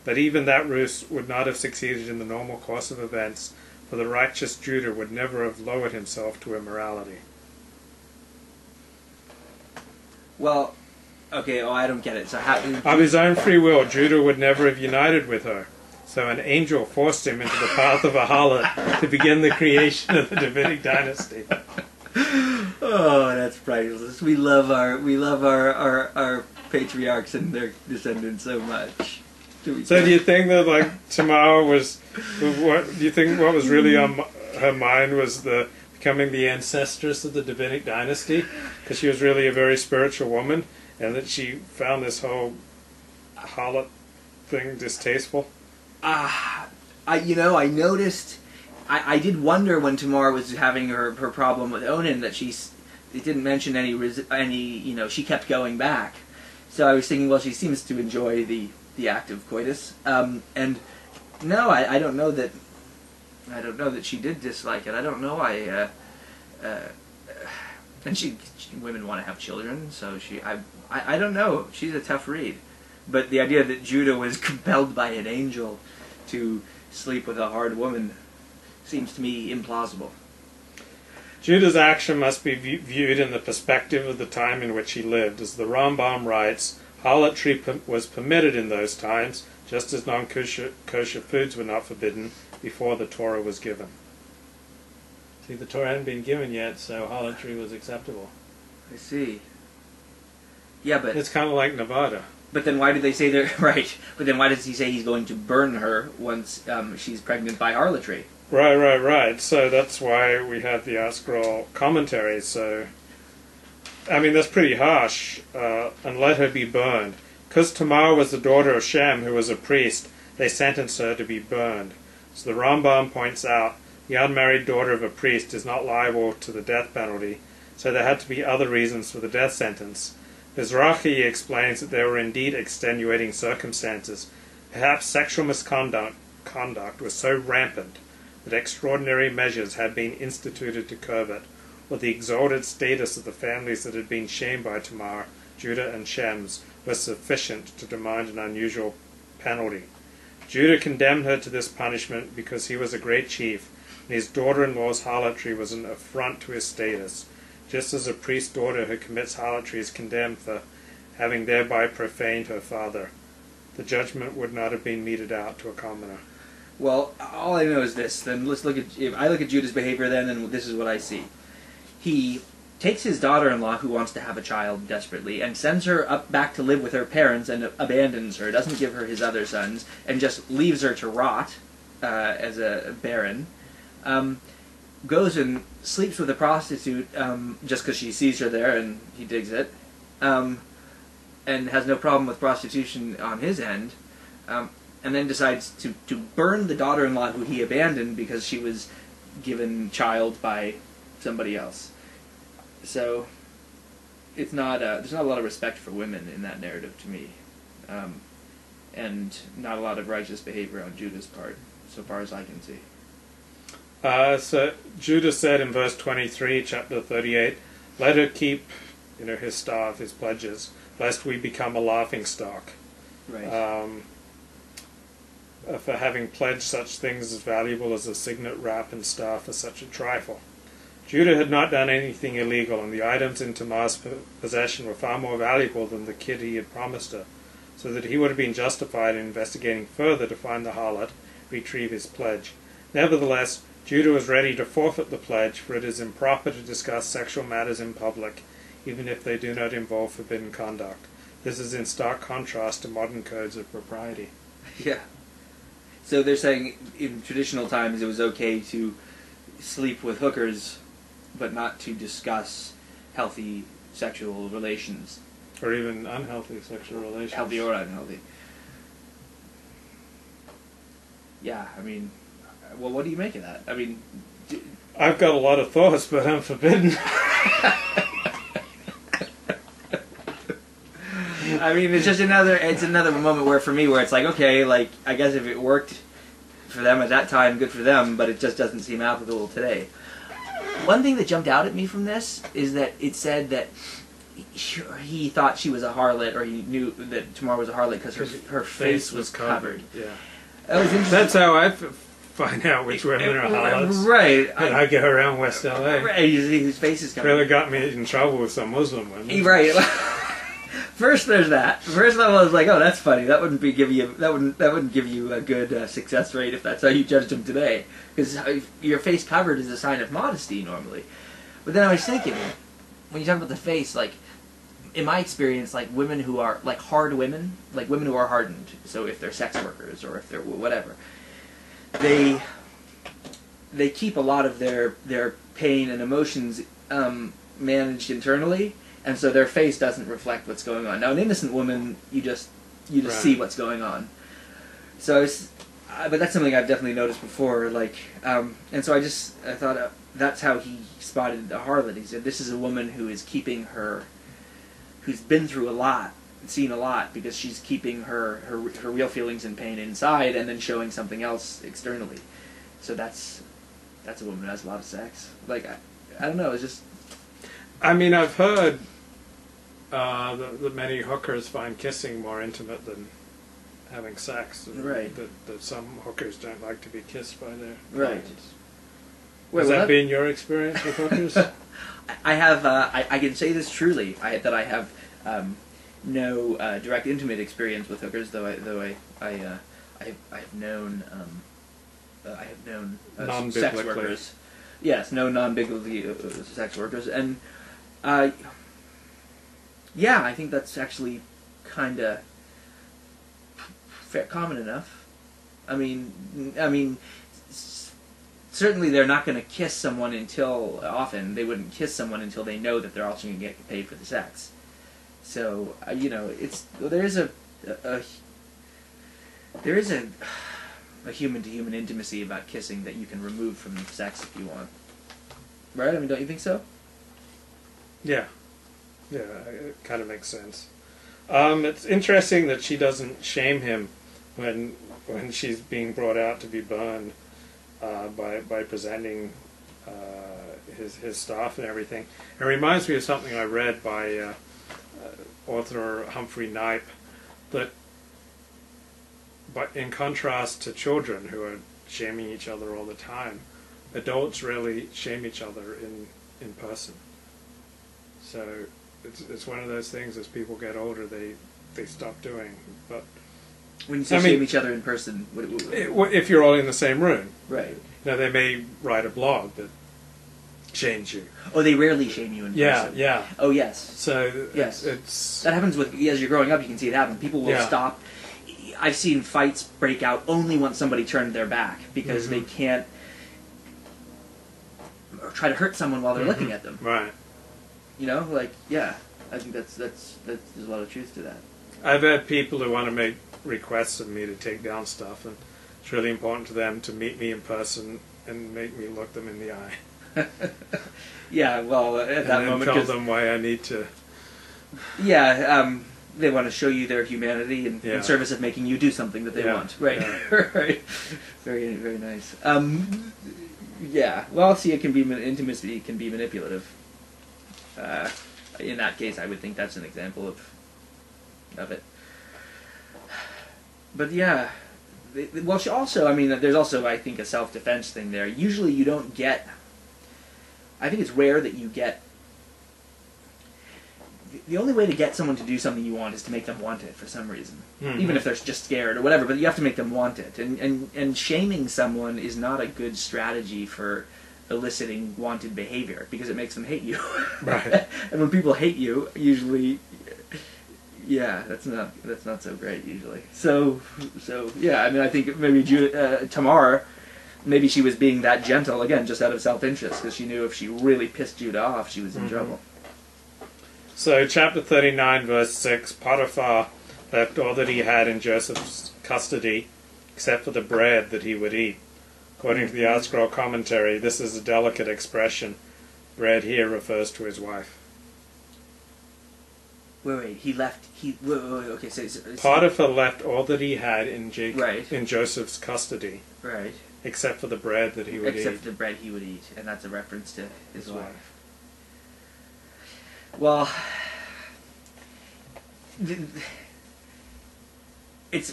But even that ruse would not have succeeded in the normal course of events, for the righteous Judah would never have lowered himself to immorality. Well, okay, I don't get it. So how... Of his own free will, Judah would never have united with her. So an angel forced him into the path of a harlot to begin the creation of the Davidic dynasty. Oh, that's priceless. We love our patriarchs and their descendants so much. So do you think that, like, Tamar was... What do you think what was really on her mind was the becoming the ancestress of the Davidic dynasty? Because she was really a very spiritual woman, and that she found this whole harlot thing distasteful? I noticed... I did wonder when Tamar was having her problem with Onan that it didn't mention any, she kept going back. So I was thinking, well, she seems to enjoy the act of coitus. And no, I don't know that she did dislike it. I don't know. And women want to have children, so I don't know. She's a tough read. But the idea that Judah was compelled by an angel to sleep with a hard woman seems to me implausible. Judah's action must be viewed in the perspective of the time in which he lived. As the Rambam writes, harlotry was permitted in those times, just as non-kosher foods were not forbidden before the Torah was given. See, the Torah hadn't been given yet, so harlotry was acceptable. I see. Yeah, but... It's kind of like Nevada. But then why did they say they're... Right. But then why does he say he's going to burn her once she's pregnant by harlotry? Right. So that's why we have the ArtScroll commentaries. So, I mean, that's pretty harsh. And let her be burned. Because Tamar was the daughter of Shem, who was a priest, they sentenced her to be burned. So the Rambam points out, the unmarried daughter of a priest is not liable to the death penalty, so there had to be other reasons for the death sentence. Mizrahi explains that there were indeed extenuating circumstances. Perhaps sexual misconduct was so rampant that extraordinary measures had been instituted to curb it, or the exalted status of the families that had been shamed by Tamar, Judah and Shem's, was sufficient to demand an unusual penalty. Judah condemned her to this punishment because he was a great chief, and his daughter-in-law's harlotry was an affront to his status, just as a priest's daughter who commits harlotry is condemned for having thereby profaned her father. The judgment would not have been meted out to a commoner. Well, all I know is this. Then let's look at... If I look at Judah's behavior then, and this is what I see. He takes his daughter-in-law, who wants to have a child desperately, and sends her up back to live with her parents and abandons her, doesn't give her his other sons, and just leaves her to rot as a barren. Goes and sleeps with a prostitute just because she sees her there and he digs it, and has no problem with prostitution on his end, and then decides to burn the daughter-in-law who he abandoned because she was given child by somebody else. So it's not there's not a lot of respect for women in that narrative to me, and not a lot of righteous behavior on Judah's part, so far as I can see. So Judah said in verse 23, chapter 38, let her keep, his staff, his pledges, lest we become a laughing stock. Right. For having pledged such things as valuable as a signet wrap and staff for such a trifle. Judah had not done anything illegal, and the items in Tamar's possession were far more valuable than the kid he had promised her, so that he would have been justified in investigating further to find the harlot, retrieve his pledge. Nevertheless, Judah was ready to forfeit the pledge, for it is improper to discuss sexual matters in public, even if they do not involve forbidden conduct. This is in stark contrast to modern codes of propriety. Yeah. So they're saying in traditional times it was okay to sleep with hookers, but not to discuss healthy sexual relations. Or even unhealthy sexual relations. Healthy or unhealthy. Yeah, I mean... Well, what do you make of that? I mean... I've got a lot of thoughts, but I'm forbidden. I mean, it's just another moment where, for me, where it's like, okay, like, I guess if it worked for them at that time, good for them, but it just doesn't seem applicable today. One thing that jumped out at me from this is that it said that he thought she was a harlot, or he knew that Tamar was a harlot because her face was covered. Yeah. That was interesting. That's how I find out which women are harlots. Right. And I go around West LA. Right, his face is covered. Really got me in trouble with some Muslim women. Right. First, there's that. First of all, I was like, "Oh, that's funny. That wouldn't give you a good success rate if that's how you judged him today, because your face covered is a sign of modesty normally." But then I was thinking, when you talk about the face, like in my experience, like women who are like hard women, like women who are hardened. So if they're sex workers or if they're whatever, they keep a lot of their pain and emotions managed internally. And so their face doesn't reflect what's going on. Now, an innocent woman, you just right. see what's going on. So, but that's something I've definitely noticed before. Like, and so I thought that's how he spotted the harlot. He said, "This is a woman who is keeping who's been through a lot, seen a lot, because she's keeping her real feelings and pain inside, and then showing something else externally. So that's a woman who has a lot of sex. Like, I don't know. It's just." I mean, I've heard that many hookers find kissing more intimate than having sex. Right. That some hookers don't like to be kissed by their right. clients. Has that been your experience with hookers? I have. I can say this truly. That I have no direct intimate experience with hookers, though I have known sex workers. Yes, no non-bigly sex workers, and yeah, I think that's actually kind of common enough. I mean, certainly they're not going to kiss someone until often they wouldn't kiss someone until they know that they're also going to get paid for the sex. So there is a human-to-human intimacy about kissing that you can remove from sex if you want. Right? I mean, don't you think so? Yeah. Yeah, it kind of makes sense. It's interesting that she doesn't shame him when she's being brought out to be burned by presenting his stuff and everything. It reminds me of something I read by author Humphrey Knipe, that but in contrast to children who are shaming each other all the time, adults rarely shame each other in person. So it's one of those things, as people get older, they stop doing. But when you say shame each other in person, if you're all in the same room, right? Now they may write a blog that shames you. Oh, they rarely shame you in person. Yeah. Oh, yes. So yes, it's that happens as you're growing up. You can see it happen. People will stop. I've seen fights break out only once somebody turned their back because they can't try to hurt someone while they're looking at them. Right. You know, like, yeah, I think that's there's a lot of truth to that. I've had people who want to make requests of me to take down stuff, and it's really important to them to meet me in person and make me look them in the eye. Yeah, well, at that moment, tell them why I need to. Yeah, they want to show you their humanity in service of making you do something that they want. Right, right. Very, very nice. Yeah, well, see, intimacy can be manipulative. In that case, I would think that's an example of it. But yeah, well, also, I mean, there's also, I think, a self-defense thing there. Usually you don't get, I think it's rare that you get, the only way to get someone to do something you want is to make them want it for some reason. Even if they're just scared or whatever, but you have to make them want it. And shaming someone is not a good strategy for eliciting wanted behavior, because it makes them hate you. Right. And when people hate you, usually, yeah, that's not so great usually. So yeah, I mean, I think maybe Tamar, maybe she was being that gentle again just out of self-interest, because she knew if she really pissed Judah off, she was in trouble. So chapter 39, verse 6, Potiphar left all that he had in Joseph's custody, except for the bread that he would eat. According to the ArtScroll commentary, this is a delicate expression. Bread here refers to his wife. Wait, okay, so Potiphar left all that he had in right. in Joseph's custody. Right. Except for the bread that he would eat. Except for the bread he would eat, and that's a reference to his wife. Well, it's